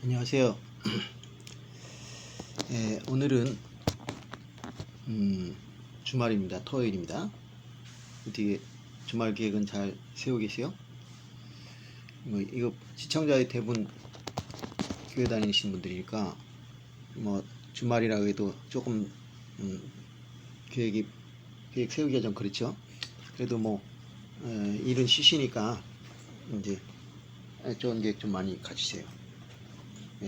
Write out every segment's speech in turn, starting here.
안녕하세요. 오늘은 주말입니다. 토요일입니다. 어떻게 주말 계획은 잘 세우고 계세요? 이거 시청자의 대부분 교회 다니시는 분들이니까 주말이라고 해도 조금 계획 세우기가 좀 그렇죠. 그래도 일은 쉬시니까 이제 좋은 계획 좀 많이 가지세요.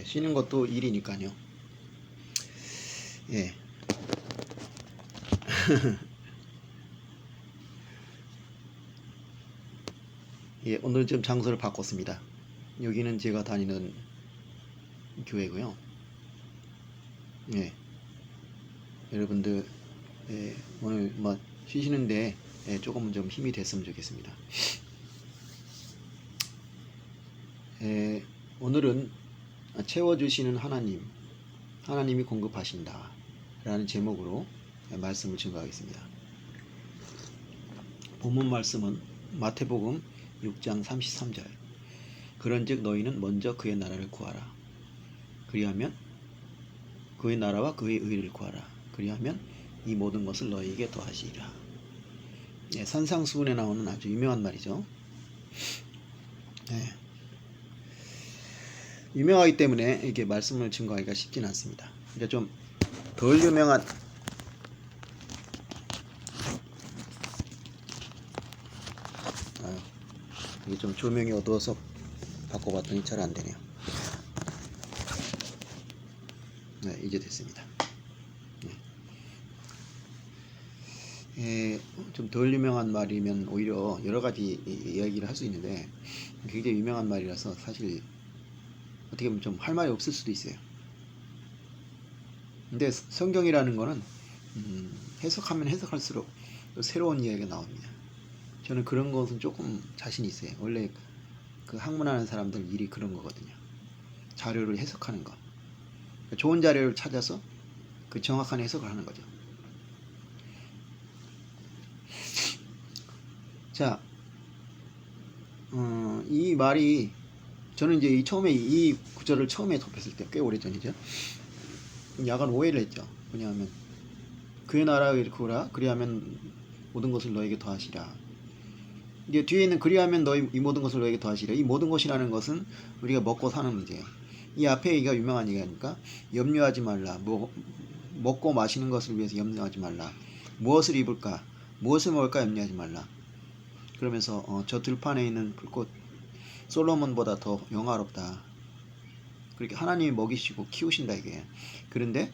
쉬는 것도 일이니까요. 예. 예, 오늘 좀 장소를 바꿨습니다. 여기는 제가 다니는 교회고요. 예, 여러분들 오늘 쉬시는데 조금 좀 힘이 됐으면 좋겠습니다. 오늘은 채워주시는 하나님이 공급하신다 라는 제목으로 말씀을 증거하겠습니다. 본문 말씀은 마태복음 6장 33절. 그런즉 너희는 먼저 그의 나라를 구하라. 그리하면 그의 나라와 그의 의를 구하라. 그리하면 이 모든 것을 너희에게 더하시리라. 산상수훈에 나오는 아주 유명한 말이죠. 유명하기 때문에 이게 말씀을 증거하기가 쉽지는 않습니다. 이제 좀 덜 유명한 이게 좀 조명이 어두워서 바꿔봤더니 잘 안되네요. 네, 이제 됐습니다. 좀 덜 유명한 말이면 오히려 여러가지 이야기를 할 수 있는데 굉장히 유명한 말이라서 사실 어떻게 보면 좀 할 말이 없을 수도 있어요. 근데 성경이라는 거는 해석하면 해석할수록 또 새로운 이야기가 나옵니다. 저는 그런 것은 조금 자신이 있어요. 원래 그 학문하는 사람들 일이 그런 거거든요. 자료를 해석하는 거. 좋은 자료를 찾아서 그 정확한 해석을 하는 거죠. 자, 이 말이 저는 이제 처음에 이 구절을 처음에 접했을 때 꽤 오래전이죠. 약간 오해를 했죠. 왜냐하면 그의 나라를 구하라. 그리하면 모든 것을 너에게 더하시라. 이제 뒤에 있는 그리하면 너희 이 모든 것을 너에게 더하시라. 이 모든 것이라는 것은 우리가 먹고 사는 문제예요. 이 앞에 얘기가 유명한 얘기니까 염려하지 말라. 먹고 마시는 것을 위해서 염려하지 말라. 무엇을 입을까? 무엇을 먹을까 염려하지 말라. 그러면서 저 들판에 있는 불꽃 솔로몬보다 더 영화롭다. 그렇게 하나님이 먹이시고 키우신다 이게. 그런데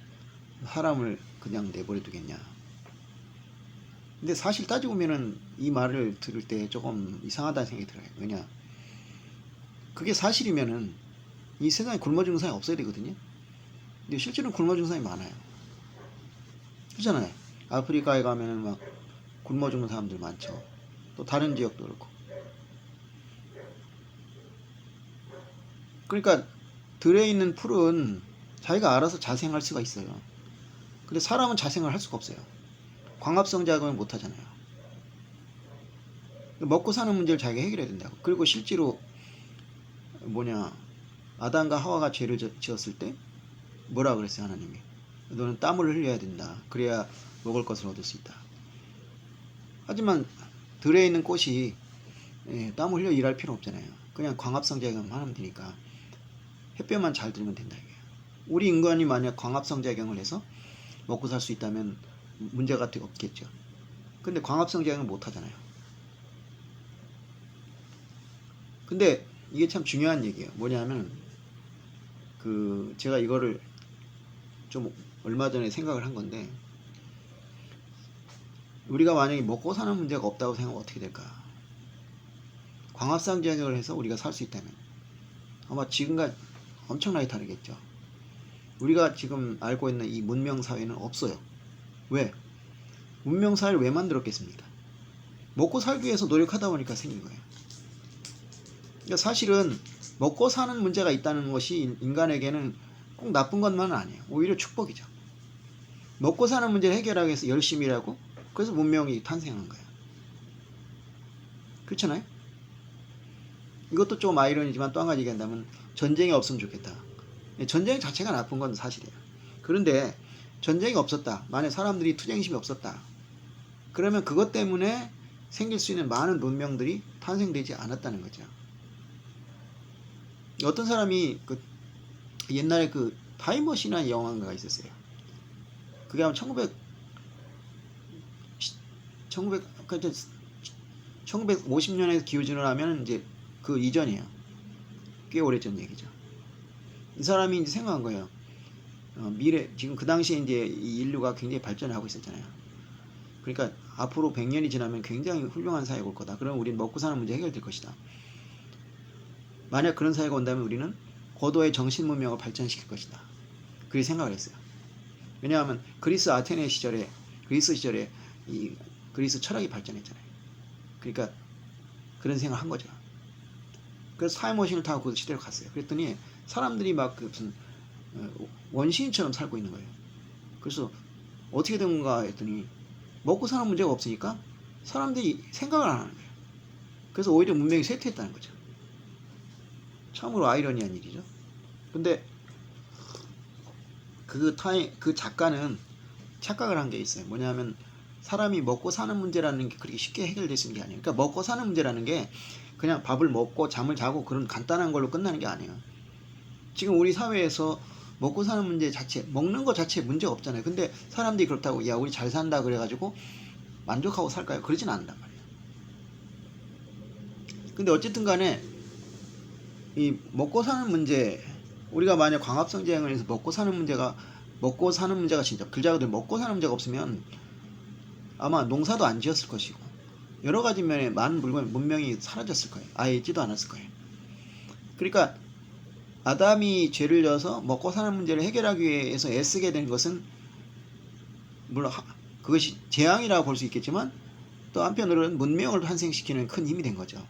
사람을 그냥 내버려 두겠냐. 근데 사실 따지고 보면은 이 말을 들을 때 조금 이상하다는 생각이 들어요. 왜냐? 그게 사실이면은 이 세상에 굶어 죽는 사람이 없어야 되거든요. 근데 실제로는 굶어 죽는 사람이 많아요. 그렇잖아요. 아프리카에 가면은 막 굶어 죽는 사람들 많죠. 또 다른 지역도 그렇고. 그러니까 들에 있는 풀은 자기가 알아서 자생할 수가 있어요. 근데 사람은 자생을 할 수가 없어요. 광합성 작용을 못 하잖아요. 먹고 사는 문제를 자기가 해결해야 된다고. 그리고 실제로 아담과 하와가 죄를 지었을 때 뭐라 그랬어요? 하나님이 너는 땀을 흘려야 된다. 그래야 먹을 것을 얻을 수 있다. 하지만 들에 있는 꽃이 땀을 흘려 일할 필요 없잖아요. 그냥 광합성 작용을 하면 되니까 햇볕만 잘 들면 된다 이게. 우리 인간이 만약 광합성 작용을 해서 먹고 살 수 있다면 문제가 없겠죠. 근데 광합성 작용을 못 하잖아요. 근데 이게 참 중요한 얘기예요. 뭐냐면 제가 이거를 좀 얼마 전에 생각을 한 건데, 우리가 만약에 먹고 사는 문제가 없다고 생각하면 어떻게 될까? 광합성 작용을 해서 우리가 살 수 있다면 아마 지금과 엄청나게 다르겠죠. 우리가 지금 알고 있는 이 문명사회는 없어요. 왜? 문명사회를 왜 만들었겠습니까? 먹고 살기 위해서 노력하다 보니까 생긴 거예요. 그러니까 사실은 먹고 사는 문제가 있다는 것이 인간에게는 꼭 나쁜 것만은 아니에요. 오히려 축복이죠. 먹고 사는 문제를 해결하기 위해서 열심히 일하고, 그래서 문명이 탄생한 거예요. 그렇잖아요? 이것도 좀 아이러니지만 또 한 가지 얘기한다면 전쟁이 없으면 좋겠다. 전쟁 자체가 나쁜 건 사실이에요. 그런데 전쟁이 없었다. 만약 사람들이 투쟁심이 없었다. 그러면 그것 때문에 생길 수 있는 많은 문명들이 탄생되지 않았다는 거죠. 어떤 사람이 그 옛날에 그 타임머신이라는 영화가 있었어요. 그게 아마 1950년에 기울진을 하면 이제 그 이전이에요. 꽤 오래전 얘기죠. 이 사람이 이제 생각한 거예요. 미래, 지금 그 당시에 이제 이 인류가 굉장히 발전하고 있었잖아요. 그러니까 앞으로 100년이 지나면 굉장히 훌륭한 사회가 올 거다. 그러면 우리는 먹고 사는 문제 해결될 것이다. 만약 그런 사회가 온다면 우리는 고도의 정신 문명을 발전시킬 것이다. 그렇게 생각을 했어요. 왜냐하면 그리스 아테네 시절에, 그리스 시절에 이 그리스 철학이 발전했잖아요. 그러니까 그런 생각을 한 거죠. 그래서 타임머신을 타고 그 시대로 갔어요. 그랬더니 사람들이 막 그 무슨 원시인처럼 살고 있는 거예요. 그래서 어떻게 된 건가 했더니 먹고 사는 문제가 없으니까 사람들이 생각을 안 하는 거예요. 그래서 오히려 문명이 쇠퇴했다는 거죠. 참으로 아이러니한 일이죠. 근데 그 작가는 착각을 한 게 있어요. 뭐냐면 사람이 먹고 사는 문제라는 게 그렇게 쉽게 해결될 수 있는 게 아니에요. 그러니까 먹고 사는 문제라는 게 그냥 밥을 먹고 잠을 자고 그런 간단한 걸로 끝나는 게 아니에요. 지금 우리 사회에서 먹고 사는 문제 자체, 먹는 거 자체에 문제가 없잖아요. 근데 사람들이 그렇다고 야 우리 잘 산다 그래가지고 만족하고 살까요? 그러진 않는단 말이에요. 근데 어쨌든 간에 이 먹고 사는 문제, 우리가 만약 광합성제약을 해서 먹고 사는 문제가 진짜 글자 그대로 먹고 사는 문제가 없으면 아마 농사도 안 지었을 것이고 여러 가지 면에 많은 문명이 사라졌을 거예요. 아예 있지도 않았을 거예요. 그러니까 아담이 죄를 져서 먹고 사는 문제를 해결하기 위해서 애쓰게 된 것은 물론 그것이 재앙이라고 볼 수 있겠지만 또 한편으로는 문명을 탄생시키는 큰 힘이 된 거죠.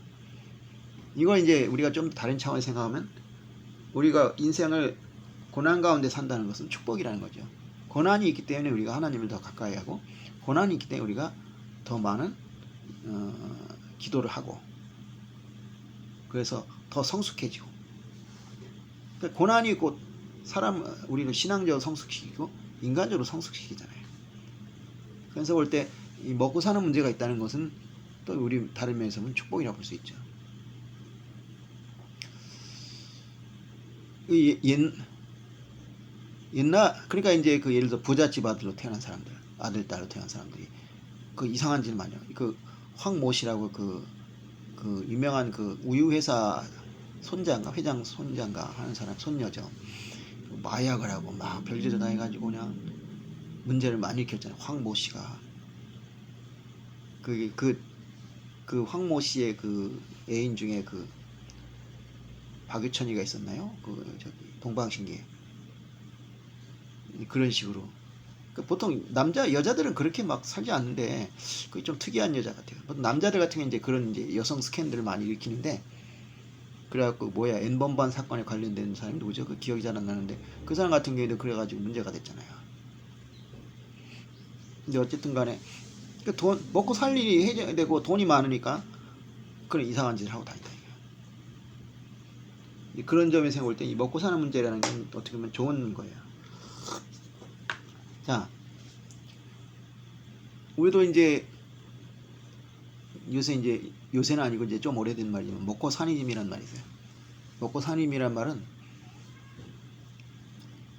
이걸 이제 우리가 좀 다른 차원에서 생각하면 우리가 인생을 고난 가운데 산다는 것은 축복이라는 거죠. 고난이 있기 때문에 우리가 하나님을 더 가까이 하고 고난이 있기 때문에 우리가 더 많은 기도를 하고 그래서 더 성숙해지고 그러니까 고난이 곧 우리를 신앙적으로 성숙시키고 인간적으로 성숙시키잖아요. 그래서 볼 때 이 먹고 사는 문제가 있다는 것은 또 우리 다른 면에서 보면 축복이라고 볼 수 있죠. 옛날 그러니까 이제 그 예를 들어 부잣집 아들로 태어난 사람들, 아들 딸로 태어난 사람들이 그 이상한 짓을 많이 해요. 그 황모씨라고 그 유명한 그 우유 회사 손자인가 회장 손자인가 하는 사람 손녀죠. 마약을 하고 막 별짓을 다 해가지고 그냥 문제를 많이 일으켰잖아요. 황모씨가 그 황모씨의 그 애인 중에 그 박유천이가 있었나요? 그 저기 동방신기 그런 식으로. 그러니까 보통 여자들은 그렇게 막 살지 않는데 그게 좀 특이한 여자 같아요. 보통 남자들 같은 경우는 이제 그런 이제 여성 스캔들을 많이 일으키는데 그래갖고 뭐야 N번반 사건에 관련된 사람이 누구죠? 그 기억이 잘 안 나는데 그 사람 같은 경우에도 그래가지고 문제가 됐잖아요. 근데 어쨌든 간에 돈 먹고 살 일이 해결되고 돈이 많으니까 그런 이상한 짓을 하고 다닌다. 그런 점에서 볼 때 이 먹고 사는 문제라는 게 어떻게 보면 좋은 거예요. 자, 우리도 이제 요새는 아니고 이제 좀 오래된 말이지만 먹고 사님이란 말이 있어요. 먹고 사님이란 말은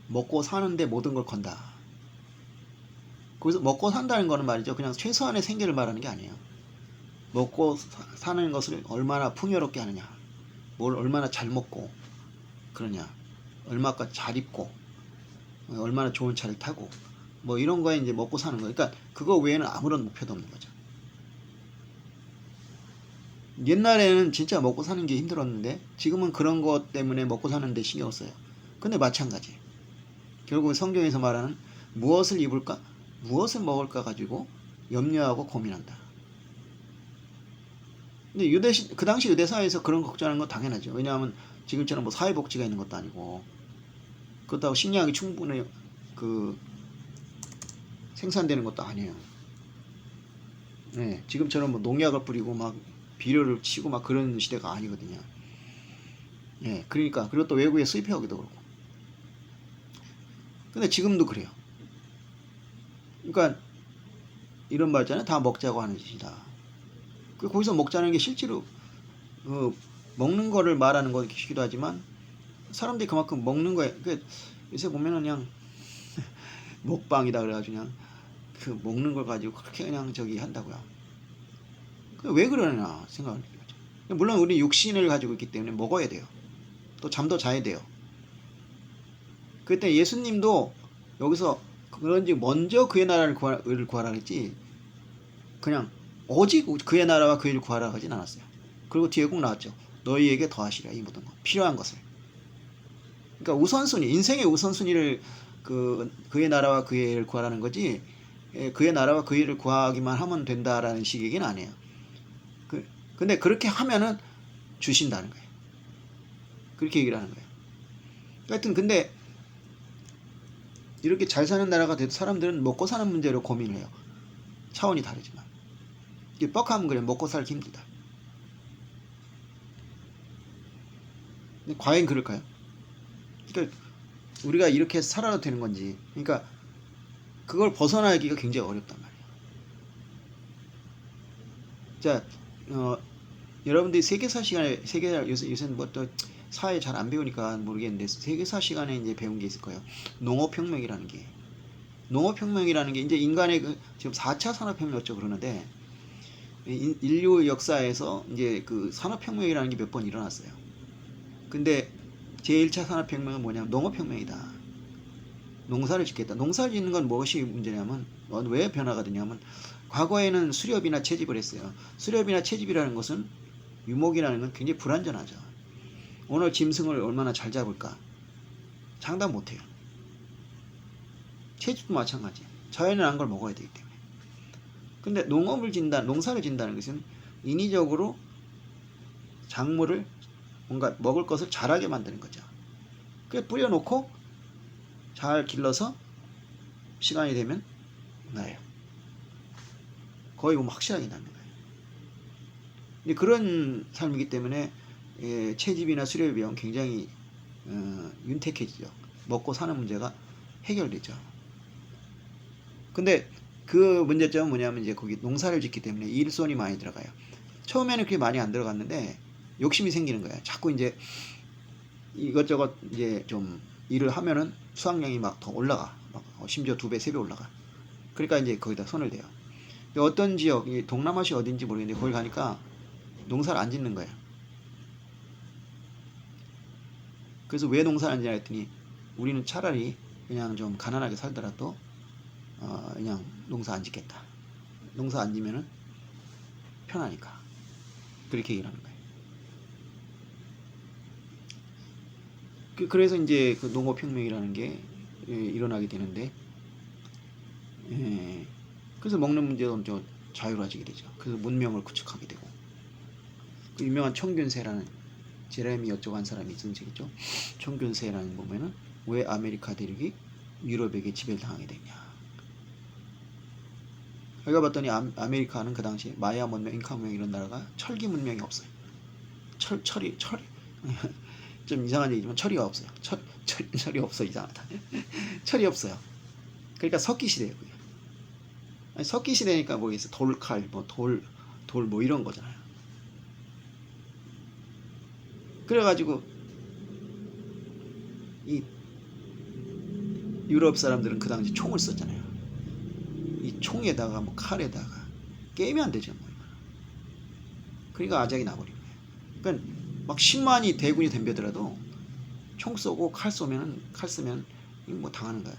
먹고 사는데 모든 걸 건다. 거기서 먹고 산다는 거는 말이죠. 그냥 최소한의 생계를 말하는 게 아니에요. 먹고 사는 것을 얼마나 풍요롭게 하느냐, 뭘 얼마나 잘 먹고 그러냐, 얼마까지 잘 입고, 얼마나 좋은 차를 타고, 뭐 이런 거에 이제 먹고 사는 거. 그러니까 그거 외에는 아무런 목표도 없는 거죠. 옛날에는 진짜 먹고 사는 게 힘들었는데 지금은 그런 것 때문에 먹고 사는데 신경 써요. 근데 마찬가지. 결국 성경에서 말하는 무엇을 입을까, 무엇을 먹을까 가지고 염려하고 고민한다. 근데 그 당시 유대 사회에서 그런 걱정하는 건 당연하죠. 왜냐하면 지금처럼 뭐 사회복지가 있는 것도 아니고 그렇다고 식량이 충분히 생산되는 것도 아니에요. 네, 지금처럼 뭐 농약을 뿌리고 막 비료를 치고 막 그런 시대가 아니거든요. 예, 그러니까 그리고 또 외국에 수입해 오기도 그렇고. 근데 지금도 그래요. 그러니까 이런 말 있잖아요. 다 먹자고 하는 짓이다. 거기서 먹자는 게 실제로 먹는 거를 말하는 것이기도 하지만 사람들이 그만큼 먹는 거에 요새 보면은 그냥 먹방이다 그래가지고 그냥 그 먹는 걸 가지고 그렇게 그냥 저기 한다고요. 왜 그러나 생각을 해보죠. 물론 우리 육신을 가지고 있기 때문에 먹어야 돼요. 또 잠도 자야 돼요. 그때 예수님도 여기서 그런지 먼저 그의 나라를 구하라 했지 그냥 오직 그의 나라와 그의 일을 구하라 하진 않았어요. 그리고 뒤에 꼭 나왔죠. 너희에게 더하시라 이 모든 것 필요한 것을. 그러니까 우선순위 인생의 우선순위를 그의 나라와 그의 일을 구하라는 거지 그의 나라와 그의 일을 구하기만 하면 된다라는 식 얘기는 아니에요. 근데 그렇게 하면은 주신다는 거예요. 그렇게 얘기를 하는 거예요. 하여튼 근데 이렇게 잘 사는 나라가 돼도 사람들은 먹고 사는 문제로 고민을 해요. 차원이 다르지만 이게 뻑하면 그래 먹고 살기 힘들다. 근데 과연 그럴까요? 그러니까 우리가 이렇게 살아도 되는 건지 그러니까 그걸 벗어나기가 굉장히 어렵단 말이에요. 자, 여러분들이 세계사 시간에 요새는 뭐 또 사회 잘 안 배우니까 모르겠는데 세계사 시간에 이제 배운 게 있을 거예요. 농업혁명이라는 게 이제 인간의 지금 4차 산업혁명이었죠 그러는데 인류 역사에서 이제 그 산업혁명이라는 게 몇 번 일어났어요. 근데 제1차 산업혁명은 뭐냐면 농업혁명이다. 농사를 짓겠다. 농사를 짓는 건 무엇이 문제냐면 왜 변화가 되냐면 과거에는 수렵이나 채집을 했어요. 수렵이나 채집이라는 것은 유목이라는 건 굉장히 불안전하죠. 오늘 짐승을 얼마나 잘 잡을까? 장담 못해요. 채집도 마찬가지. 자연은 안 걸 먹어야 되기 때문에. 근데 농사를 짓는다는 것은 인위적으로 작물을 뭔가 먹을 것을 자라게 만드는 거죠. 그래 뿌려놓고 잘 길러서 시간이 되면 나요. 거의 뭐 확실하게 나는 거예요. 근데 그런 삶이기 때문에 채집이나 수렵 비용 굉장히 윤택해지죠. 먹고 사는 문제가 해결되죠. 근데 그 문제점은 뭐냐면 이제 거기 농사를 짓기 때문에 일손이 많이 들어가요. 처음에는 그게 많이 안 들어갔는데 욕심이 생기는 거예요. 자꾸 이제 이것저것 이제 좀 일을 하면은 수확량이 막 더 올라가. 막 심지어 2배, 3배 올라가. 그러니까 이제 거기다 손을 대요. 어떤 지역, 동남아시 어딘지 모르겠는데 거기 가니까 농사를 안 짓는 거예요. 그래서 왜 농사를 안 짓냐 했더니 우리는 차라리 그냥 좀 가난하게 살더라도 그냥 농사 안 짓겠다. 농사 안 지면은 편하니까. 그렇게 얘기를 하는 거예요. 그래서 이제 그 농업혁명이라는 게 일어나게 되는데, 그래서 먹는 문제도 좀 자유로워지게 되죠. 그래서 문명을 구축하게 되고, 그 유명한 청균세라는 제레미 어쩌고 한 사람이 쓴 책이죠. 청균세라는 보면은 왜 아메리카 대륙이 유럽에게 지배를 당하게 됐냐. 여기가 봤더니 아메리카는 그 당시에 마야 문명, 잉카 문명 이런 나라가 철기 문명이 없어요. 철이 좀 이상한 얘기지만 철이가 없어요. 철이 없어 이상하다. 철이 없어요. 그러니까 석기 시대예요. 아니, 석기 시대니까 뭐 있어 돌칼 돌 뭐 이런 거잖아요. 그래가지고 이 유럽 사람들은 그 당시 총을 썼잖아요. 이 총에다가 뭐 칼에다가 게임이 안 되죠. 뭐. 그러니까 아작이 나버린 거예요. 그러니까 막 10만이 대군이 덤벼들어도 총 쏘고 칼 쓰면 뭐 당하는 거야.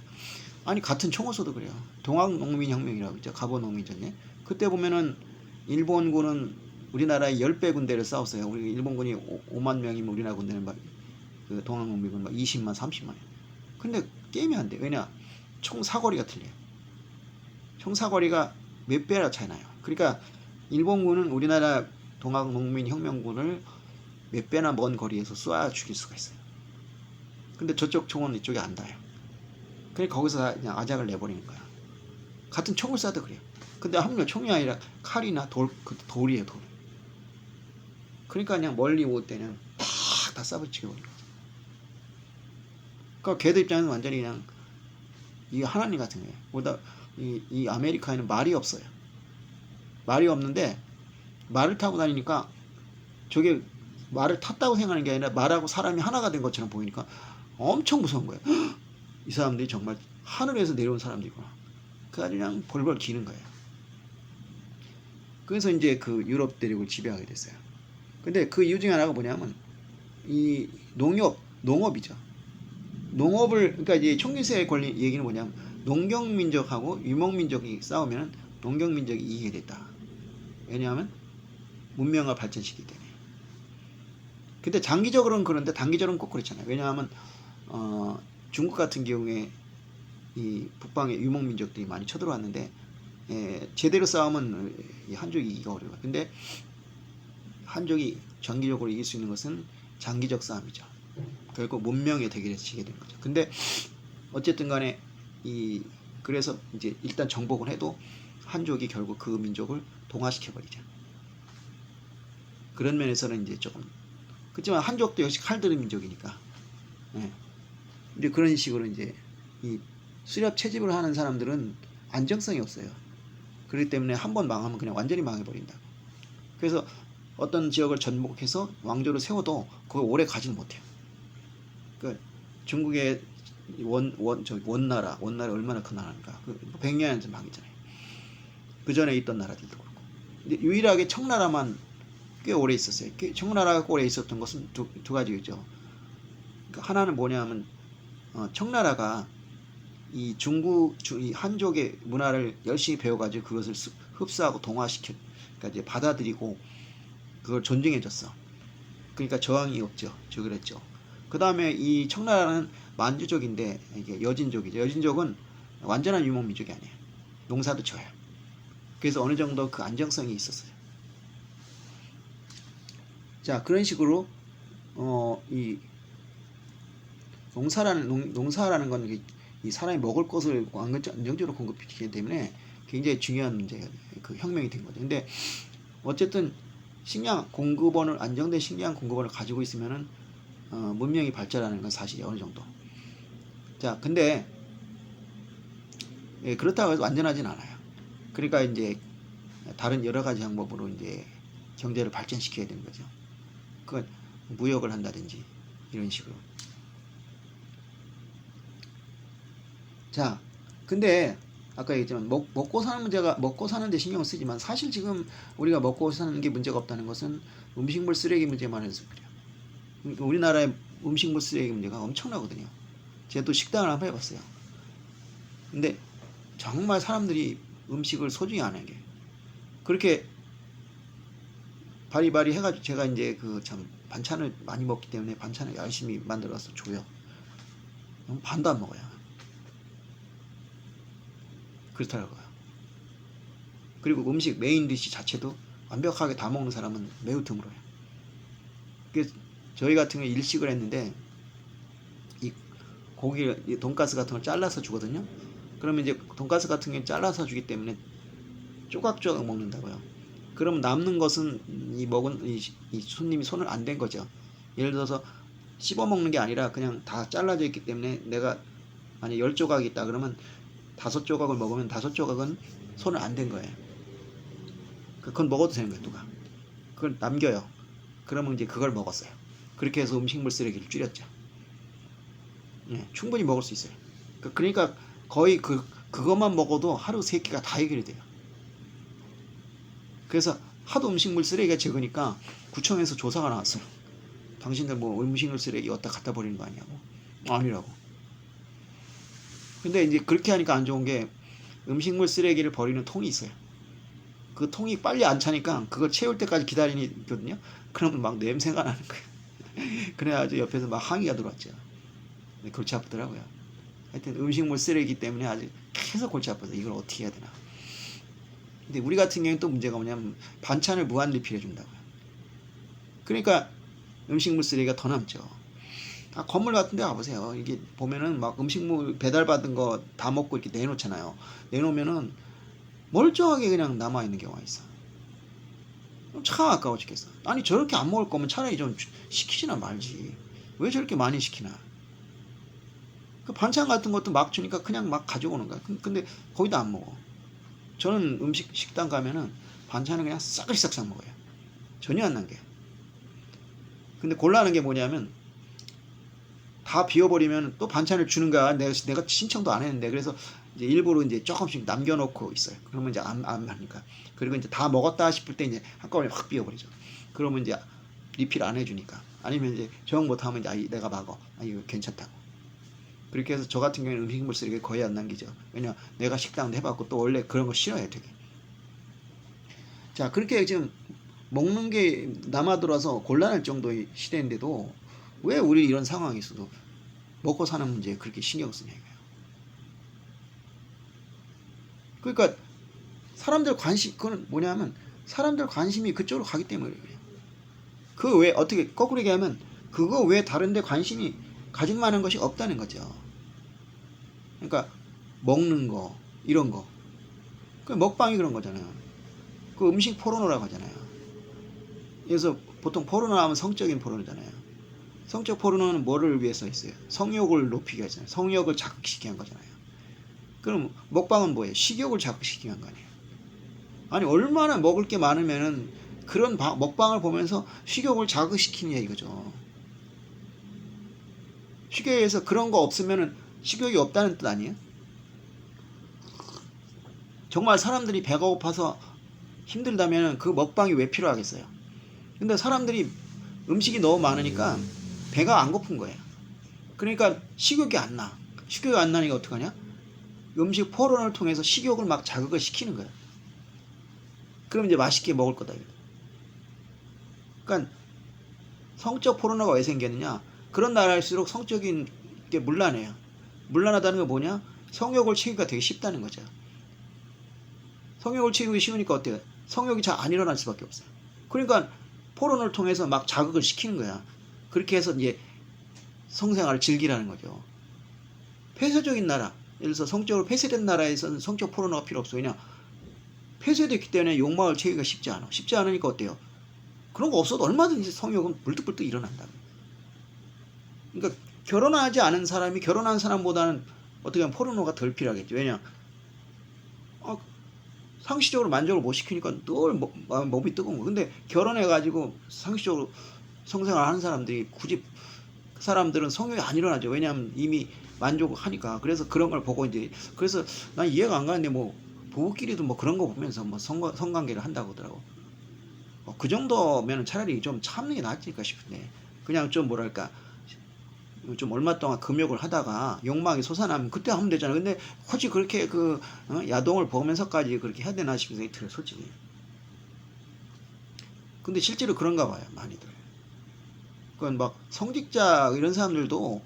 아니 같은 총을 쏘도 그래요. 동학농민혁명이라고 있죠. 갑오농민전쟁. 그때 보면은 일본군은 우리나라의 10배 군대를 싸웠어요. 우리 일본군이 5만 명이면 우리나라 군대는 막 그 동학농민군 막 20만, 30만. 근데 게임이 안 돼. 왜냐? 총 사거리가 틀려요. 총 사거리가 몇 배나 차이 나요. 그러니까 일본군은 우리나라 동학농민혁명군을 몇 배나 먼 거리에서 쏴 죽일 수가 있어요. 근데 저쪽 총은 이쪽에 안 닿아요. 그러니까 거기서 그냥 아작을 내버리는 거야. 같은 총을 쏴도 그래요. 근데 하물며 총이 아니라 칼이나 돌이에요, 돌. 그러니까 그냥 멀리 올 때는 팍 다 쏴붙이게 버리는 거죠. 그러니까 걔들 입장에서는 완전히 그냥 이게 하나님 같은 거예요. 보다 이 아메리카에는 말이 없어요. 말이 없는데 말을 타고 다니니까 저게 말을 탔다고 생각하는 게 아니라 말하고 사람이 하나가 된 것처럼 보이니까 엄청 무서운 거예요. 이 사람들이 정말 하늘에서 내려온 사람들이구나. 그래서 그냥 벌벌 기는 거예요. 그래서 이제 그 유럽 대륙을 지배하게 됐어요. 근데 그 이유 중에 하나가 뭐냐면 이 농업이죠. 농업을 그러니까 이제 총기세의 권리 얘기는 뭐냐면 농경민족하고 유목민족이 싸우면 농경민족이 이기게 됐다. 왜냐하면 문명을 발전시키기 때문에. 근데 장기적으로는 그런데 단기적으로는 꼭 그렇잖아요. 왜냐하면 중국 같은 경우에 이 북방의 유목민족들이 많이 쳐들어왔는데 제대로 싸우면 한족이 이기기가 어려워요. 근데 한족이 장기적으로 이길 수 있는 것은 장기적 싸움이죠. 결국 문명의 대결에서 지게 된 거죠. 근데 어쨌든 간에 그래서 이제 일단 정복을 해도 한족이 결국 그 민족을 동화시켜 버리죠. 그런 면에서는 이제 조금 그렇지만 한족도 역시 칼 드는 민족이니까. 예. 근데 그런 식으로 이제 이 수렵 채집을 하는 사람들은 안정성이 없어요. 그렇기 때문에 한번 망하면 그냥 완전히 망해버린다. 그래서 어떤 지역을 전복해서 왕조를 세워도 그걸 오래 가지는 못해요. 그러니까 중국의 원나라 얼마나 큰 나라인가. 100년 전 망했잖아요. 그 전에 있던 나라들도 그렇고. 근데 유일하게 청나라만 꽤 오래 있었어요. 청나라가 오래 있었던 것은 두 가지겠죠. 그러니까 하나는 뭐냐면 청나라가 이 이 한족의 문화를 열심히 배워가지고 그것을 흡수하고 동화시켜, 그러니까 이제 받아들이고 그걸 존중해줬어. 그러니까 저항이 없죠. 저 그랬죠. 그 다음에 이 청나라는 만주족인데 이게 여진족이죠. 여진족은 완전한 유목민족이 아니에요. 농사도 져요. 그래서 어느 정도 그 안정성이 있었어요. 자, 그런 식으로 이 농사라는 건 이 사람이 먹을 것을 안정적으로 공급시키기 때문에 굉장히 중요한 문제가 그 혁명이 된 거죠. 근데 어쨌든 안정된 식량 공급원을 가지고 있으면은 문명이 발전하는 건 사실이 어느 정도. 자, 근데 그렇다고 해서 완전하진 않아요. 그러니까 이제 다른 여러 가지 방법으로 이제 경제를 발전시켜야 되는 거죠. 그건 무역을 한다든지 이런 식으로. 자, 근데 아까 얘기했지만 먹고 사는 문제가 먹고 사는데 신경을 쓰지만 사실 지금 우리가 먹고 사는 게 문제가 없다는 것은 음식물 쓰레기 문제만 해서 그래요. 그러니까 우리나라의 음식물 쓰레기 문제가 엄청나거든요. 제가 또 식당을 한번 해봤어요. 근데 정말 사람들이 음식을 소중히 안 하게 그렇게 바리바리 해가지고 제가 이제 그 참 반찬을 많이 먹기 때문에 반찬을 열심히 만들어서 줘요. 반도 안 먹어요. 그렇더라고요. 그리고 음식 메인 디시 자체도 완벽하게 다 먹는 사람은 매우 드물어요. 그래서 저희 같은 경우 일식을 했는데 이 고기 돈가스 같은 걸 잘라서 주거든요. 그러면 이제 돈가스 같은 경우 잘라서 주기 때문에 조각조각 먹는다고요. 그러면 남는 것은 이 손님이 손을 안 댄 거죠. 예를 들어서 씹어 먹는 게 아니라 그냥 다 잘라져 있기 때문에 내가 만약 10조각이 있다 그러면 5조각을 먹으면 5조각은 손을 안 댄 거예요. 그건 먹어도 되는 거예요, 누가. 그걸 남겨요. 그러면 이제 그걸 먹었어요. 그렇게 해서 음식물 쓰레기를 줄였죠. 네, 충분히 먹을 수 있어요. 그러니까 거의 그것만 먹어도 하루 3끼가 다 해결이 돼요. 그래서 하도 음식물 쓰레기가 적으니까 구청에서 조사가 나왔어요. 당신들 뭐 음식물 쓰레기 어디다 갖다 버리는 거 아니냐고. 아니라고. 근데 이제 그렇게 하니까 안 좋은 게 음식물 쓰레기를 버리는 통이 있어요. 그 통이 빨리 안 차니까 그걸 채울 때까지 기다리거든요. 그러면 막 냄새가 나는 거예요. 그래가지고 옆에서 막 항의가 들어왔죠. 골치 아프더라고요. 하여튼 음식물 쓰레기 때문에 아주 계속 골치 아파서 이걸 어떻게 해야 되나. 근데 우리 같은 경우는 또 문제가 뭐냐면 반찬을 무한 리필해 준다고요. 그러니까 음식물 쓰레기가 더 남죠. 건물 같은 데 가보세요. 이게 보면은 막 음식물 배달받은 거 다 먹고 이렇게 내놓잖아요. 내놓으면은 멀쩡하게 그냥 남아있는 경우가 있어. 참 아까워 죽겠어. 아니 저렇게 안 먹을 거면 차라리 좀 시키지나 말지. 왜 저렇게 많이 시키나. 그 반찬 같은 것도 막 주니까 그냥 막 가져오는 거야. 근데 거의 다 안 먹어. 저는 식당 가면은 반찬을 그냥 싸그리싹싹 먹어요. 전혀 안 남겨요. 근데 곤란한 게 뭐냐면 다 비워버리면 또 반찬을 주는 거야. 내가 신청도 안 했는데. 그래서 이제 일부러 이제 조금씩 남겨놓고 있어요. 그러면 이제 안 하니까. 그리고 이제 다 먹었다 싶을 때 이제 한꺼번에 확 비워버리죠. 그러면 이제 리필 안 해주니까. 아니면 이제 정 못하면 이제 내가 막어. 이거 괜찮다고. 그렇게 해서 저 같은 경우에는 음식물 쓰레기 거의 안 남기죠. 왜냐 내가 식당도 해봤고 또 원래 그런 거 싫어해요 되게. 자 그렇게 지금 먹는 게 남아돌아서 곤란할 정도의 시대인데도 왜 우리 이런 상황에서도 먹고 사는 문제에 그렇게 신경 쓰냐 이거예요. 그러니까 사람들 관심 그건 뭐냐면 사람들 관심이 그쪽으로 가기 때문에 그래요. 그 왜 어떻게 거꾸로 얘기하면 그거 왜 다른데 관심이 가질 만한 것이 없다는 거죠. 그러니까 먹는 거 이런 거 그 먹방이 그런 거잖아요. 그 음식 포르노라고 하잖아요. 그래서 보통 포르노 하면 성적인 포르노잖아요. 성적 포르노는 뭐를 위해서 했어요? 성욕을 높이기 위해서 성욕을 자극시키기 위한 거잖아요. 그럼 먹방은 뭐예요? 식욕을 자극시키기 위한 거 아니에요. 아니 얼마나 먹을 게 많으면은 그런 먹방을 보면서 식욕을 자극시키냐 이거죠. 식욕에서 그런 거 없으면은 식욕이 없다는 뜻 아니에요? 정말 사람들이 배가 고파서 힘들다면 그 먹방이 왜 필요하겠어요? 근데 사람들이 음식이 너무 많으니까 배가 안 고픈 거예요. 그러니까 식욕이 안 나. 식욕이 안 나니까 어떡하냐? 음식 포론을 통해서 식욕을 막 자극을 시키는 거예요. 그럼 이제 맛있게 먹을 거다. 그러니까 성적 포르노가 왜 생겼느냐? 그런 나라일수록 성적인 게 문란해요. 문란하다는 게 뭐냐? 성욕을 채우기가 되게 쉽다는 거죠. 성욕을 채우기 쉬우니까 어때요? 성욕이 잘 안 일어날 수밖에 없어요. 그러니까 포르노를 통해서 막 자극을 시키는 거야. 그렇게 해서 이제 성생활을 즐기라는 거죠. 폐쇄적인 나라, 예를 들어서 성적으로 폐쇄된 나라에서는 성적 포르노가 필요 없어. 왜냐? 폐쇄됐기 때문에 욕망을 채우기가 쉽지 않아. 쉽지 않으니까 어때요? 그런 거 없어도 얼마든지 성욕은 불뚝불뚝 일어난다. 그러니까 결혼하지 않은 사람이 결혼한 사람보다는 어떻게 보면 포르노가 덜 필요하겠죠. 왜냐? 상시적으로 만족을 못 시키니까 늘 몸이 뜨거운 거. 근데 결혼해가지고 상시적으로 성생활 하는 사람들이 굳이 그 사람들은 성욕이 안 일어나죠. 왜냐하면 이미 만족을 하니까. 그래서 그런 걸 보고 이제 그래서 난 이해가 안 가는데 뭐 부부끼리도 뭐 그런 거 보면서 뭐 성관계를 한다고 하더라고. 그 정도면 차라리 좀 참는 게 낫지 싶은데 그냥 좀 뭐랄까 좀 얼마 동안 금욕을 하다가 욕망이 솟아나면 그때 하면 되잖아. 근데 굳이 그렇게 야동을 보면서까지 그렇게 해야 되나 싶은 생각이 들어요, 솔직히. 근데 실제로 그런가 봐요, 많이들. 그건 막 성직자 이런 사람들도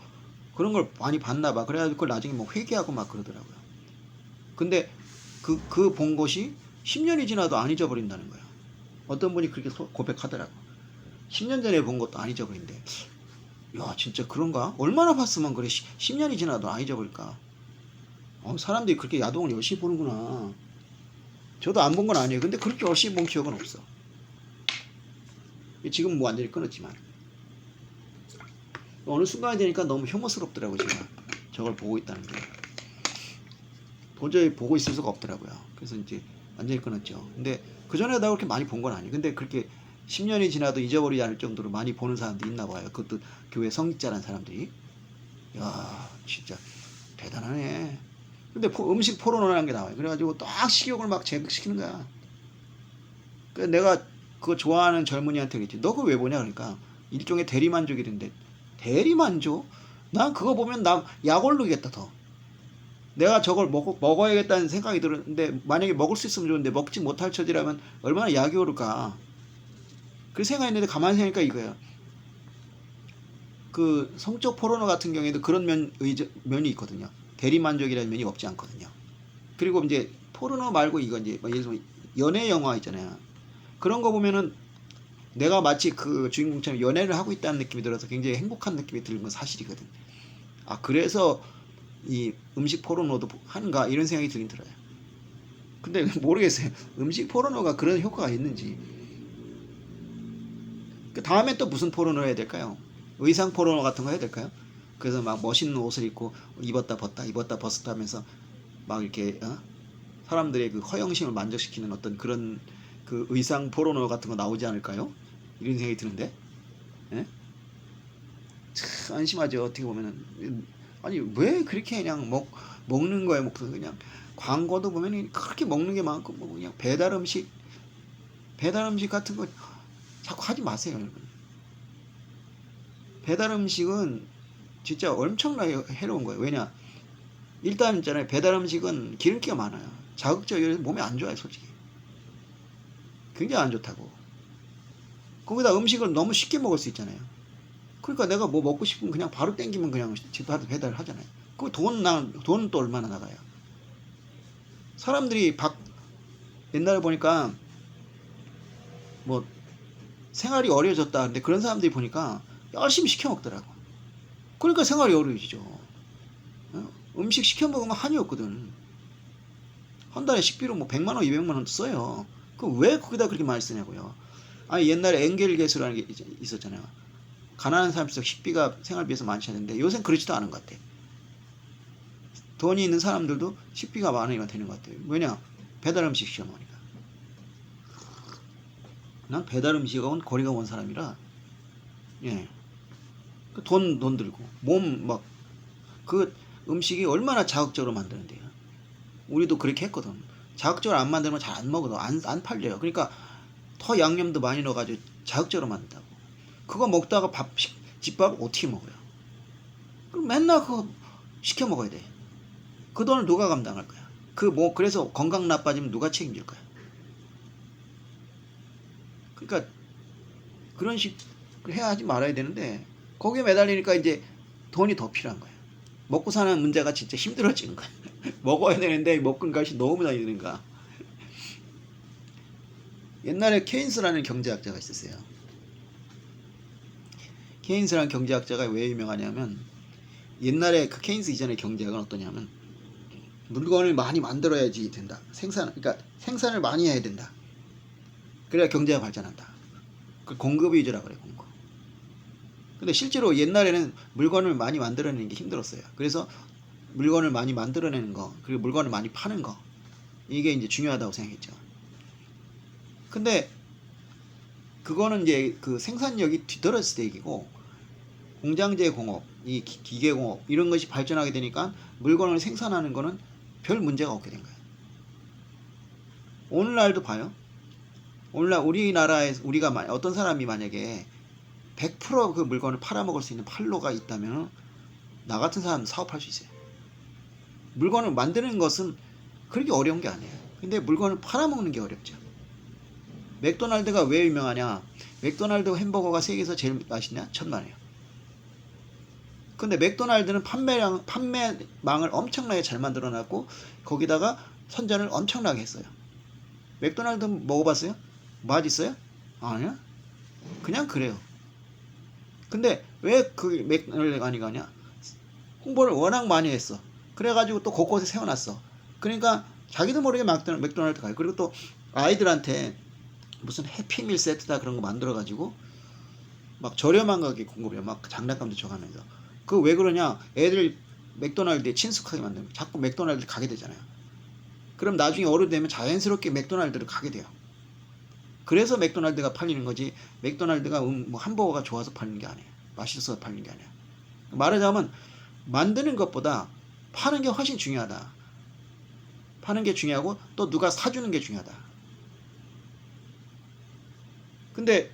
그런 걸 많이 봤나 봐. 그래가지고 그걸 나중에 뭐 회개하고 막 그러더라고요. 근데 그 본 것이 10년이 지나도 안 잊어버린다는 거야. 어떤 분이 그렇게 고백하더라고. 10년 전에 본 것도 안 잊어버린대. 야 진짜 그런가? 얼마나 봤으면 그래 10년이 지나도 안 잊어버릴까? 사람들이 그렇게 야동을 열심히 보는구나. 저도 안 본 건 아니에요. 근데 그렇게 열심히 본 기억은 없어. 지금 뭐 완전히 끊었지만 어느 순간이 되니까 너무 혐오스럽더라고요. 제가 저걸 보고 있다는 게 도저히 보고 있을 수가 없더라고요. 그래서 이제 완전히 끊었죠. 근데 그전에 나 그렇게 많이 본 건 아니에요. 근데 그렇게 10년이 지나도 잊어버리지 않을 정도로 많이 보는 사람도 있나 봐요. 그것도 교회 성직자란 사람들이. 야 진짜 대단하네. 근데 음식 포르노라는 게 나와요. 그래가지고 딱 식욕을 막 자극시키는 거야. 그래서 내가 그거 좋아하는 젊은이한테 그랬지. 너 그거 왜 보냐 그러니까 일종의 대리만족이던데. 대리만족? 난 그거 보면 나 약 오르겠다 더. 내가 저걸 먹어야겠다는 생각이 들었는데 만약에 먹을 수 있으면 좋은데 먹지 못할 처지라면 얼마나 약이 오를까. 그 생각했는데 가만히 생각하니까 이거야. 그 성적 포르노 같은 경우에도 그런 면이 있거든요. 대리만족이라는 면이 없지 않거든요. 그리고 이제 포르노 말고 이거 이제 예를 들면 연애 영화 있잖아요. 그런 거 보면은 내가 마치 그 주인공처럼 연애를 하고 있다는 느낌이 들어서 굉장히 행복한 느낌이 들는 건 사실이거든. 그래서 이 음식 포르노도 하는가 이런 생각이 들긴 들어요. 근데 모르겠어요. 음식 포르노가 그런 효과가 있는지. 그 다음에 또 무슨 포르노 해야 될까요? 의상 포르노 같은 거 해야 될까요? 그래서 막 멋있는 옷을 입고 입었다 벗다 입었다 벗었다 하면서 막 이렇게 사람들의 그 허영심을 만족시키는 어떤 그런 그 의상 포르노 같은 거 나오지 않을까요? 이런 생각이 드는데, 예? 참 안심하죠. 어떻게 보면은 아니 왜 그렇게 그냥 먹는 거에 목표 그냥 광고도 보면은 그렇게 먹는 게 많고 뭐 그냥 배달 음식 같은 거 자꾸 하지 마세요, 여러분. 배달 음식은 진짜 엄청나게 해로운 거예요. 왜냐? 일단 있잖아요. 배달 음식은 기름기가 많아요. 자극적이라서 몸에 안 좋아요, 솔직히. 굉장히 안 좋다고. 거기다 음식을 너무 쉽게 먹을 수 있잖아요. 그러니까 내가 뭐 먹고 싶으면 그냥 바로 땡기면 그냥 집 앞에 배달을 하잖아요. 그 돈은 또 얼마나 나가요? 사람들이 옛날에 보니까 뭐 생활이 어려워졌다. 근데 그런 사람들이 보니까 열심히 시켜 먹더라고. 그러니까 생활이 어려워지죠. 음식 시켜 먹으면 한이 없거든. 한 달에 식비로 뭐 100만 원, 200만 원 써요. 그 왜 거기다 그렇게 많이 쓰냐고요. 아니 옛날에 엔겔게스라는 게 있었잖아요. 가난한 사람일수록 식비가 생활비에서 많지 않은데 요새는 그렇지도 않은 것 같아. 돈이 있는 사람들도 식비가 많으니까 되는 것 같아요. 왜냐? 배달 음식 시켜 먹으니까. 난 배달 음식하고는 거리가 먼 사람이라, 예. 돈 들고, 그 음식이 얼마나 자극적으로 만드는데요. 우리도 그렇게 했거든. 자극적으로 안 만들면 잘 안 먹어도 안 팔려요. 그러니까 더 양념도 많이 넣어가지고 자극적으로 만든다고. 그거 먹다가 집밥을 어떻게 먹어요? 그럼 맨날 그거 시켜 먹어야 돼. 그 돈을 누가 감당할 거야? 그래서 건강 나빠지면 누가 책임질 거야? 그러니까 그런 식 해야 하지 말아야 되는데 거기에 매달리니까 이제 돈이 더 필요한 거야. 먹고 사는 문제가 진짜 힘들어지는 거야. 먹어야 되는데 먹는 것이 너무 많이 드는가. 옛날에 케인스라는 경제학자가 있었어요. 케인스라는 경제학자가 왜 유명하냐면 옛날에 그 케인스 이전의 경제학은 어떠냐면 물건을 많이 만들어야지 된다. 그러니까 생산을 많이 해야 된다. 그래야 경제가 발전한다. 그 공급 위주라 그래, 공급. 근데 실제로 옛날에는 물건을 많이 만들어내는 게 힘들었어요. 그래서 물건을 많이 만들어내는 거, 그리고 물건을 많이 파는 거, 이게 이제 중요하다고 생각했죠. 근데 그거는 이제 그 생산력이 뒤떨어졌을 때 얘기고, 공장제 공업, 이 기계 공업 이런 것이 발전하게 되니까 물건을 생산하는 거는 별 문제가 없게 된 거예요. 오늘날도 봐요. 오늘날 우리나라에 우리가 어떤 사람이 만약에 100%그 물건을 팔아먹을 수 있는 판로가 있다면 나 같은 사람 사업할 수 있어요. 물건을 만드는 것은 그렇게 어려운 게 아니에요. 근데 물건을 팔아먹는 게 어렵죠. 맥도날드가 왜 유명하냐? 맥도날드 햄버거가 세계에서 제일 맛있냐? 천만에요. 근데 맥도날드는 판매망을 엄청나게 잘 만들어놨고 거기다가 선전을 엄청나게 했어요. 맥도날드 먹어봤어요? 맛있어요? 아니야? 그냥 그래요. 근데 왜 그 맥도날드가 아니가냐? 홍보를 워낙 많이 했어. 그래가지고 또 곳곳에 세워놨어. 그러니까 자기도 모르게 맥도날드 가요. 그리고 또 아이들한테 무슨 해피밀 세트다 그런 거 만들어가지고 막 저렴한 가격에 공급해요. 막 장난감도 줘가면서. 그 왜 그러냐? 애들 맥도날드에 친숙하게 만들면 자꾸 맥도날드 가게 되잖아요. 그럼 나중에 어른 되면 자연스럽게 맥도날드를 가게 돼요. 그래서 맥도날드가 팔리는 거지. 맥도날드가 뭐 ham버거가 좋아서 팔리는 게 아니에요. 맛있어서 팔리는 게 아니에요. 말하자면 만드는 것보다 파는 게 훨씬 중요하다. 파는 게 중요하고 또 누가 사주는 게 중요하다. 근데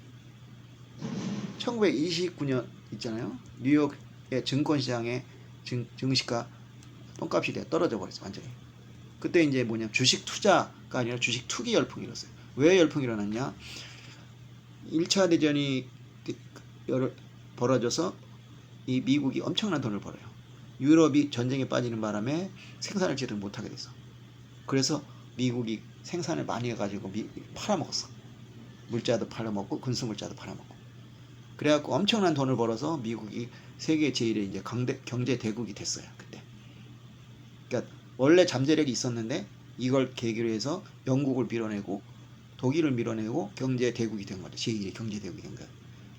1929년 있잖아요. 뉴욕의 증권시장에 증시가 똥값이 떨어져 버렸어, 완전히. 그때 이제 주식 투자가 아니라 주식 투기 열풍이 일었어요. 왜 열풍이 일어났냐? 1차 대전이 벌어져서 이 미국이 엄청난 돈을 벌어요. 유럽이 전쟁에 빠지는 바람에 생산을 제대로 못하게 됐어. 그래서 미국이 생산을 많이 해가지고 팔아먹었어. 물자도 팔아먹고 군수물자도 팔아먹고. 그래갖고 엄청난 돈을 벌어서 미국이 세계 제1의 이제 경제 대국이 됐어요. 그때. 그러니까 원래 잠재력이 있었는데 이걸 계기로 해서 영국을 밀어내고 독일을 밀어내고 경제 대국이 된 거죠. 제1의 경제 대국이 된 거예요.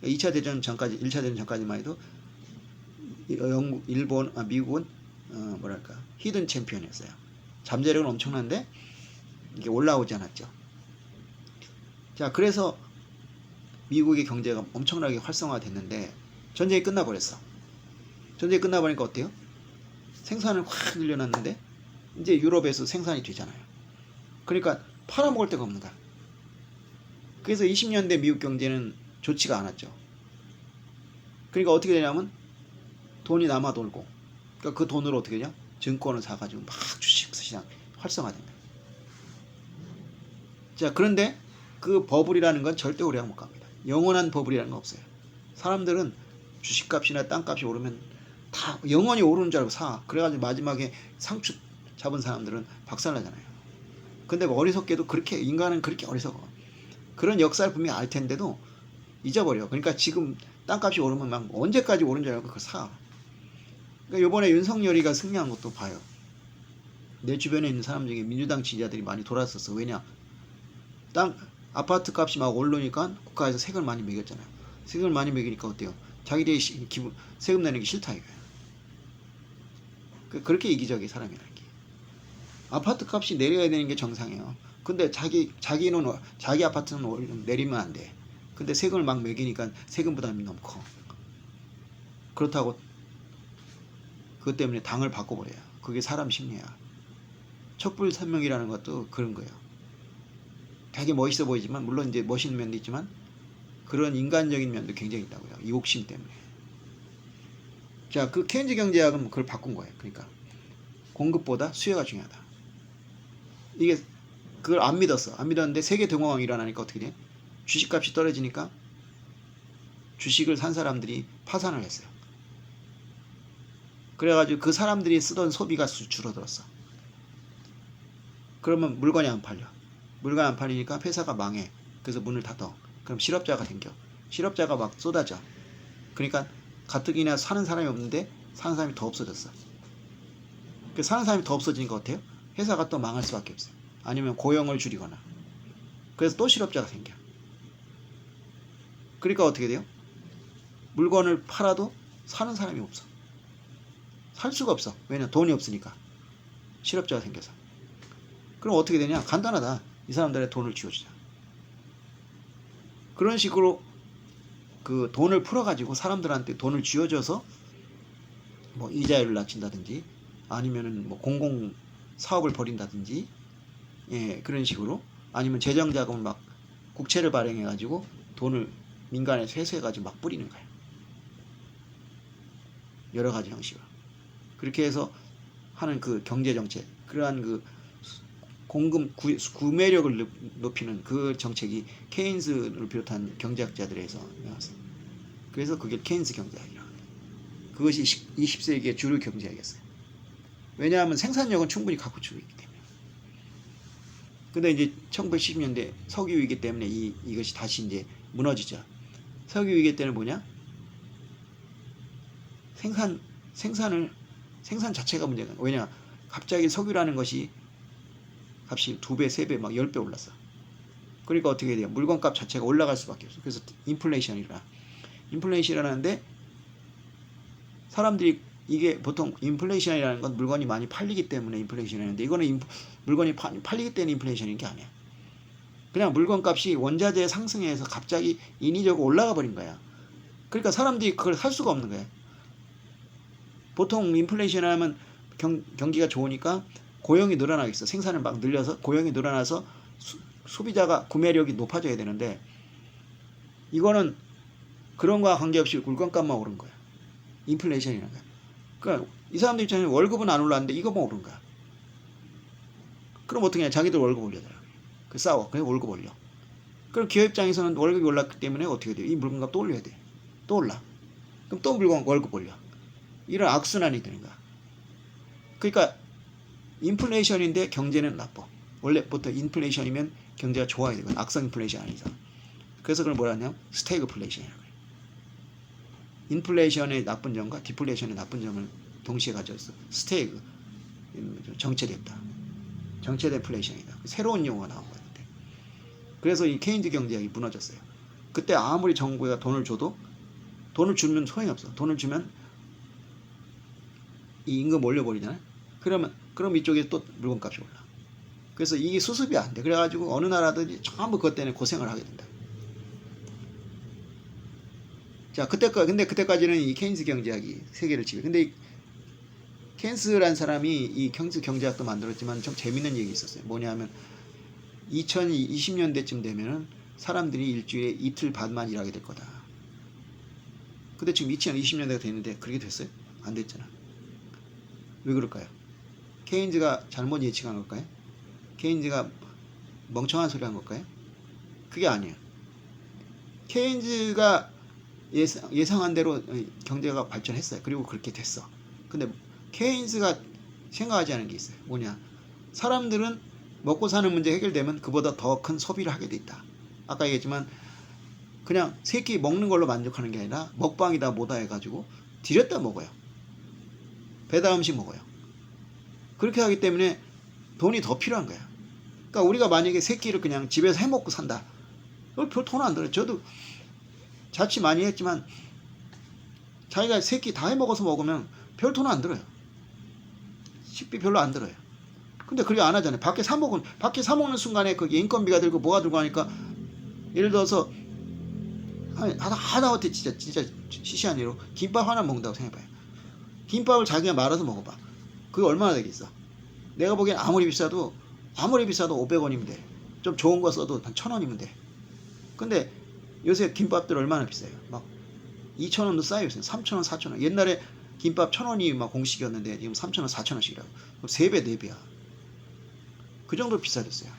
2차 대전 전까지, 1차 대전 전까지만 해도 영국, 일본, 미국은 뭐랄까 히든 챔피언이었어요. 잠재력은 엄청난데 이게 올라오지 않았죠. 자, 그래서 미국의 경제가 엄청나게 활성화됐는데 전쟁이 끝나버렸어. 전쟁이 끝나버리니까 어때요? 생산을 확 늘려놨는데 이제 유럽에서 생산이 되잖아요. 그러니까 팔아먹을 데가 없는 거야. 그래서 20년대 미국 경제는 좋지가 않았죠. 그러니까 어떻게 되냐면 돈이 남아 돌고, 그러니까 그 돈으로 어떻게 되냐? 증권을 사가지고 막 주식시장 활성화된 거야. 자, 그런데 그 버블이라는 건 절대 오래 못 갑니다. 영원한 버블이라는 건 없어요. 사람들은 주식값이나 땅값이 오르면 다 영원히 오르는 줄 알고 사. 그래가지고 마지막에 상추 잡은 사람들은 박살나잖아요. 근데 어리석게도 그렇게, 인간은 그렇게 어리석어. 그런 역사를 분명히 알 텐데도 잊어버려. 그러니까 지금 땅값이 오르면 막 언제까지 오른 줄 알고 그걸 사. 그러니까 이번에 윤석열이가 승리한 것도 봐요. 내 주변에 있는 사람 중에 민주당 지지자들이 많이 돌았었어. 왜냐? 아파트 값이 막 오르니까 국가에서 세금을 많이 매겼잖아요. 세금을 많이 매기니까 어때요? 자기들이 세금 내는 게 싫다 이거예요. 그렇게 이기적인 사람이라는 게. 아파트 값이 내려야 되는 게 정상이에요. 근데 자기 아파트는 내리면 안 돼. 근데 세금을 막 매기니까 세금 부담이 너무 커. 그렇다고 그것 때문에 당을 바꿔버려요. 그게 사람 심리야. 촛불산명이라는 것도 그런 거예요. 되게 멋있어 보이지만, 물론 이제 멋있는 면도 있지만 그런 인간적인 면도 굉장히 있다고요. 이 욕심 때문에. 자, 그 케인즈 경제학은 그걸 바꾼 거예요. 그러니까 공급보다 수요가 중요하다. 이게 그걸 안 믿었어. 안 믿었는데 세계 동화가 일어나니까 어떻게 돼? 주식값이 떨어지니까 주식을 산 사람들이 파산을 했어요. 그래가지고 그 사람들이 쓰던 소비가 줄어들었어. 그러면 물건이 안 팔려. 물건 안 팔리니까 회사가 망해. 그래서 문을 닫아. 그럼 실업자가 생겨. 실업자가 막 쏟아져. 그러니까 가뜩이나 사는 사람이 없는데 사는 사람이 더 없어졌어. 그 사는 사람이 더 없어지니까 어때요? 회사가 또 망할 수밖에 없어요. 아니면 고용을 줄이거나. 그래서 또 실업자가 생겨. 그러니까 어떻게 돼요? 물건을 팔아도 사는 사람이 없어. 살 수가 없어. 왜냐? 돈이 없으니까. 실업자가 생겨서. 그럼 어떻게 되냐? 간단하다. 이 사람들의 돈을 쥐어주자. 그런 식으로 그 돈을 풀어가지고 사람들한테 돈을 쥐어줘서 뭐 이자율을 낮춘다든지 아니면은 뭐 공공 사업을 벌인다든지, 예, 그런 식으로, 아니면 재정 자금을 막 국채를 발행해가지고 돈을 민간에서 회수해가지고 막 뿌리는 거예요. 여러 가지 형식으로. 그렇게 해서 하는 그 경제 정책, 그러한 그 구매력을 높이는 그 정책이 케인스를 비롯한 경제학자들에서 나왔어요. 그래서 그게 케인스 경제학이라고 합니다. 그것이 20세기의 주류 경제학이었어요. 왜냐하면 생산력은 충분히 갖고 있기 때문에. 근데 이제 1970년대 석유 위기 때문에 이것이 다시 이제 무너지죠. 석유 위기 때는 뭐냐? 생산 자체가 문제가. 왜냐? 갑자기 석유라는 것이 값이 2배, 3배, 막 10배 올랐어. 그러니까 어떻게 돼요? 물건값 자체가 올라갈 수밖에 없어. 그래서 인플레이션이라. 인플레이션이라는데 사람들이, 이게 보통 인플레이션이라는 건 물건이 많이 팔리기 때문에 인플레이션이라는데, 이거는 물건이 팔리기 때문에 인플레이션인 게 아니야. 그냥 물건값이 원자재 상승해서 갑자기 인위적으로 올라가 버린 거야. 그러니까 사람들이 그걸 살 수가 없는 거야. 보통 인플레이션 하면 경기가 좋으니까 고용이 늘어나겠어. 생산을 막 늘려서 고용이 늘어나서 소비자가 구매력이 높아져야 되는데, 이거는 그런 거와 관계없이 물건값만 오른 거야. 인플레이션이라는 거야. 그러니까 이 사람들 입장에서 월급은 안 올랐는데 이거만 오른 거야. 그럼 어떻게 해? 자기들 월급 올려더라. 그 싸워. 그래서 월급 올려. 그럼 기업 입장에서는 월급이 올랐기 때문에 어떻게 돼요? 이 물건값 또 올려야 돼. 또 올라. 그럼 또 월급 올려. 이런 악순환이 되는 거야. 그러니까 인플레이션인데 경제는 나빠. 원래부터 인플레이션이면 경제가 좋아야 되거든. 악성 인플레이션 아니죠. 그래서 그걸 뭐라 하냐면 스태그플레이션이라고 해요. 인플레이션의 나쁜 점과 디플레이션의 나쁜 점을 동시에 가져서 스태그, 정체됐다. 정체된 플레이션이다. 새로운 용어가 나온 거예요. 그래서 이 케인즈 경제학이 무너졌어요. 그때 아무리 정부가 돈을 줘도, 돈을 주면 소용이 없어. 돈을 주면 이 임금 올려버리잖아요. 그럼 이쪽에 또 물건값이 올라. 그래서 이게 수습이 안 돼. 그래가지고 어느 나라든지 전부 그것 때문에 고생을 하게 된다. 자, 근데 그때까지는 이 케인스 경제학이 세계를 지배. 근데 이 케인스란 사람이 이 경제학도 만들었지만 좀 재밌는 얘기 있었어요. 뭐냐면 2020년대쯤 되면은 사람들이 일주일에 이틀 반만 일하게 될 거다. 근데 지금 2020년대가 됐는데 그렇게 됐어요? 안 됐잖아. 왜 그럴까요? 케인즈가 잘못 예측한 걸까요? 케인즈가 멍청한 소리 한 걸까요? 그게 아니에요. 케인즈가 예상한 대로 경제가 발전했어요. 그리고 그렇게 됐어. 근데 케인즈가 생각하지 않은 게 있어요. 뭐냐? 사람들은 먹고 사는 문제 해결되면 그보다 더 큰 소비를 하게 돼 있다. 아까 얘기했지만 그냥 세끼 먹는 걸로 만족하는 게 아니라 먹방이다 뭐다 해가지고 들였다 먹어요. 배달 음식 먹어요. 그렇게 하기 때문에 돈이 더 필요한 거야. 그러니까 우리가 만약에 세끼를 그냥 집에서 해먹고 산다. 별 돈 안 들어요. 저도 자취 많이 했지만 자기가 세끼 다 해먹어서 먹으면 별 돈 안 들어요. 식비 별로 안 들어요. 근데 그렇게 안 하잖아요. 밖에 사 먹는 순간에 그 인건비가 들고 뭐가 들고 하니까 예를 들어서 하다못해 진짜 시시한 예로 김밥 하나 먹는다고 생각해봐요. 김밥을 자기가 말아서 먹어봐. 그게 얼마나 되겠어? 내가 보기엔 아무리 비싸도 500원이면 돼. 좀 좋은 거 써도 한 1000원이면 돼. 근데 요새 김밥들 얼마나 비싸요? 막 2,000원도 싸요. 3,000원, 4,000원. 옛날에 김밥 1,000원이 막 공식이었는데 지금 3,000원, 4,000원씩이라고. 3배, 4배야. 그 정도로 비싸졌어요.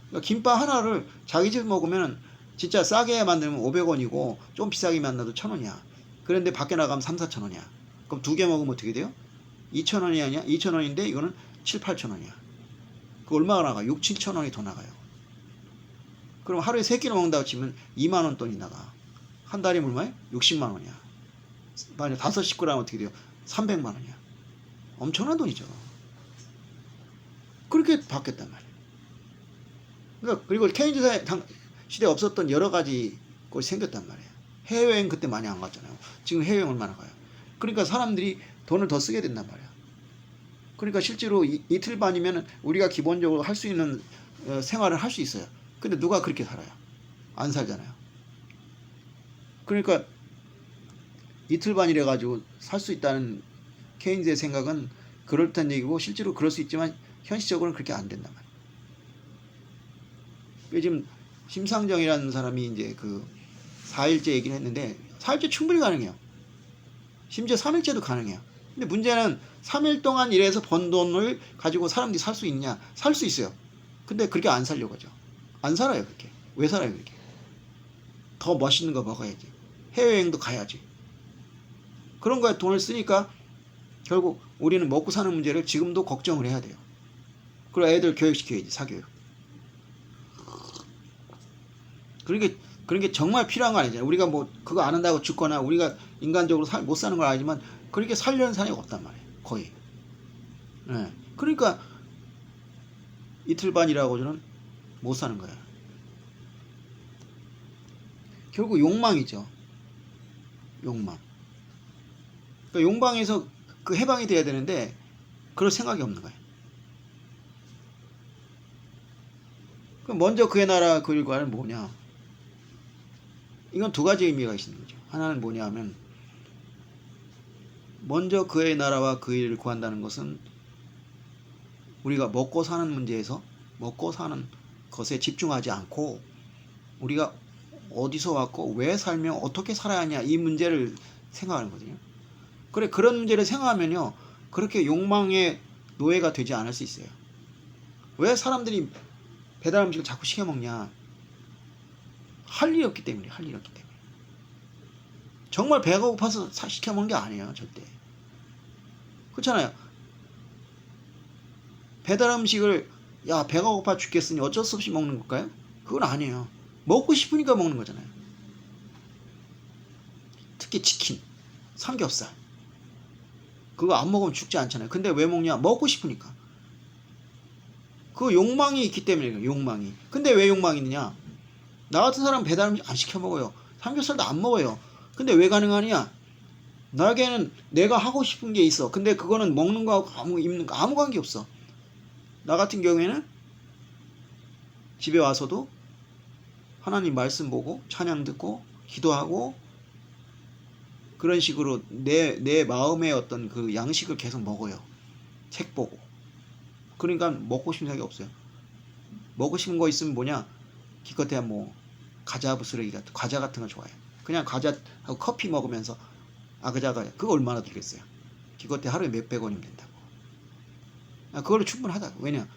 그러니까 김밥 하나를 자기 집 먹으면 진짜 싸게 만들면 500원이고 좀 비싸게 만나도 1,000원이야. 그런데 밖에 나가면 3, 4,000원이야. 그럼 두 개 먹으면 어떻게 돼요? 2,000원이 아니야? 2,000원인데 이거는 7, 8,000원이야. 그 얼마가 나가? 6, 7,000원이 더 나가요. 그럼 하루에 3끼를 먹는다고 치면 2만 원 돈이 나가. 한 달에 얼마에? 60만 원이야. 만약 5식구라면 어떻게 돼요? 300만 원이야. 엄청난 돈이죠. 그렇게 바뀌었단 말이에요. 그러니까 그리고 케인즈 시대에 없었던 여러 가지 것이 생겼단 말이에요. 해외여행 그때 많이 안 갔잖아요. 지금 해외여행 얼마나 가요. 그러니까 사람들이 돈을 더 쓰게 된단 말이야. 그러니까 실제로 이틀 반이면 우리가 기본적으로 할 수 있는 생활을 할 수 있어요. 근데 누가 그렇게 살아요? 안 살잖아요. 그러니까 이틀 반이래 가지고 살 수 있다는 케인즈의 생각은 그렇다는 얘기고 실제로 그럴 수 있지만 현실적으로는 그렇게 안 된단 말이에요. 요즘 심상정이라는 사람이 이제 그 4일째 얘기를 했는데 4일째 충분히 가능해요. 심지어 3일째도 가능해요. 근데 문제는 3일 동안 일해서 번 돈을 가지고 사람들이 살 수 있냐? 살 수 있어요. 근데 그렇게 안 살려고 하죠. 안 살아요, 그렇게. 왜 살아요, 그렇게? 더 멋있는 거 먹어야지. 해외여행도 가야지. 그런 거에 돈을 쓰니까 결국 우리는 먹고 사는 문제를 지금도 걱정을 해야 돼요. 그리고 애들 교육시켜야지, 사교육. 그런 게 정말 필요한 거 아니잖아요. 우리가 뭐 그거 안 한다고 죽거나 우리가 인간적으로 못 사는 건 아니지만 그렇게 살려는 사람이 없단 말이에요. 거의. 네. 그러니까 이틀 반이라고 저는 못 사는 거야. 결국 욕망이죠. 욕망. 그러니까 욕망에서 그 해방이 돼야 되는데 그럴 생각이 없는 거예요. 그럼 먼저 그의 나라 그 일과는 뭐냐? 이건 두 가지 의미가 있는 거죠. 하나는 뭐냐 하면 먼저 그의 나라와 그 일을 구한다는 것은 우리가 먹고 사는 문제에서 먹고 사는 것에 집중하지 않고 우리가 어디서 왔고 왜 살며 어떻게 살아야 하냐 이 문제를 생각하는 거거든요. 그래 그런 문제를 생각하면요 그렇게 욕망의 노예가 되지 않을 수 있어요. 왜 사람들이 배달 음식을 자꾸 시켜 먹냐? 할 일이 없기 때문에 정말 배가 고파서 시켜 먹는 게 아니에요 절대. 그렇잖아요. 배달 음식을 야 배가 고파 죽겠으니 어쩔 수 없이 먹는 걸까요? 그건 아니에요. 먹고 싶으니까 먹는 거잖아요. 특히 치킨, 삼겹살 그거 안 먹으면 죽지 않잖아요. 근데 왜 먹냐? 먹고 싶으니까. 그 욕망이 있기 때문에 그래요. 욕망이. 근데 왜 욕망이 있느냐? 나 같은 사람 배달 음식 안 시켜 먹어요. 삼겹살도 안 먹어요. 근데 왜 가능하냐? 나에게는 내가 하고 싶은 게 있어. 근데 그거는 먹는 거하고 입는 거 아무 관계 없어. 나 같은 경우에는 집에 와서도 하나님 말씀 보고 찬양 듣고 기도하고 그런 식으로 내 마음의 어떤 그 양식을 계속 먹어요. 책 보고. 그러니까 먹고 싶은 생각이 없어요. 먹고 싶은 거 있으면 뭐냐? 기껏해야 뭐 과자 부스러기 같은 과자 같은 거 좋아해요. 그냥 과자하고 커피 먹으면서 그거 얼마나 들겠어요. 기껏해 하루에 몇백 원이면 된다고. 그걸로 충분하다. 왜냐?